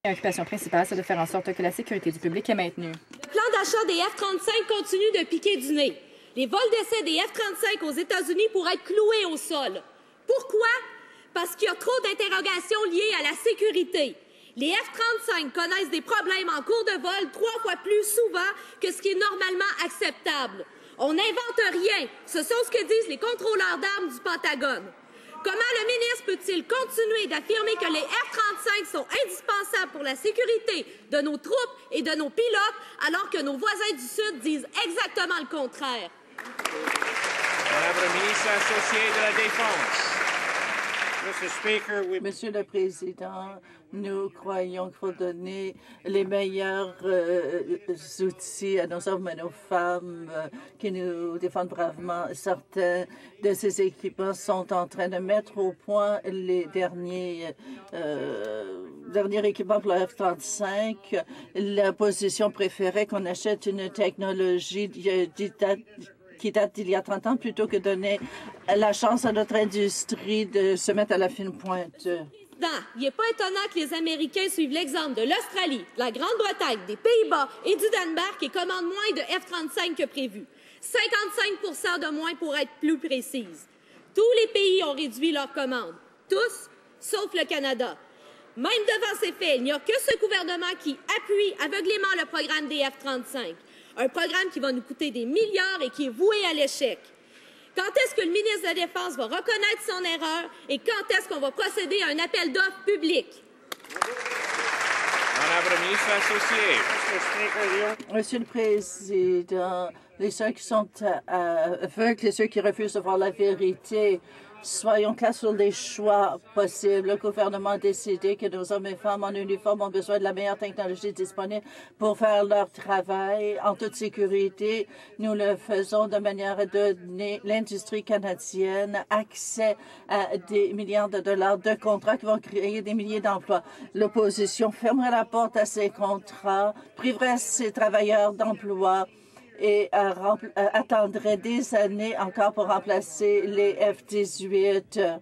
L'occupation principale, c'est de faire en sorte que la sécurité du public est maintenue. Le plan d'achat des F-35 continue de piquer du nez. Les vols d'essai des F-35 aux États-Unis pourraient être cloués au sol. Pourquoi? Parce qu'il y a trop d'interrogations liées à la sécurité. Les F-35 connaissent des problèmes en cours de vol 3 fois plus souvent que ce qui est normalement acceptable. On n'invente rien. Ce sont ce que disent les contrôleurs d'armes du Pentagone. Comment le ministre peut-il continuer d'affirmer que les F-35 sont indispensables pour la sécurité de nos troupes et de nos pilotes, alors que nos voisins du Sud disent exactement le contraire? Madame la ministre associée de la Défense. Monsieur le Président, nous croyons qu'il faut donner les meilleurs outils à nos hommes et nos femmes qui nous défendent bravement. Certains de ces équipements sont en train de mettre au point les derniers équipements pour la F-35. L'opposition préférait qu'on achète une technologie qui date d'il y a 30 ans, plutôt que donner la chance à notre industrie de se mettre à la fine pointe. Il n'est pas étonnant que les Américains suivent l'exemple de l'Australie, de la Grande-Bretagne, des Pays-Bas et du Danemark et commandent moins de F-35 que prévu. 55 de moins pour être plus précise. Tous les pays ont réduit leurs commandes. Tous, sauf le Canada. Même devant ces faits, il n'y a que ce gouvernement qui appuie aveuglément le programme des F-35. Un programme qui va nous coûter des milliards et qui est voué à l'échec. Quand est-ce que le ministre de la Défense va reconnaître son erreur et quand est-ce qu'on va procéder à un appel d'offres public? Madame la ministre associée. Monsieur le Président, les ceux qui sont aveugles et ceux qui refusent de voir la vérité, soyons clairs sur les choix possibles. Le gouvernement a décidé que nos hommes et femmes en uniforme ont besoin de la meilleure technologie disponible pour faire leur travail en toute sécurité. Nous le faisons de manière à donner l'industrie canadienne accès à des milliards de dollars de contrats qui vont créer des milliers d'emplois. L'opposition fermerait la porte à ces contrats, priverait ces travailleurs d'emploi et attendrait des années encore pour remplacer les F-18.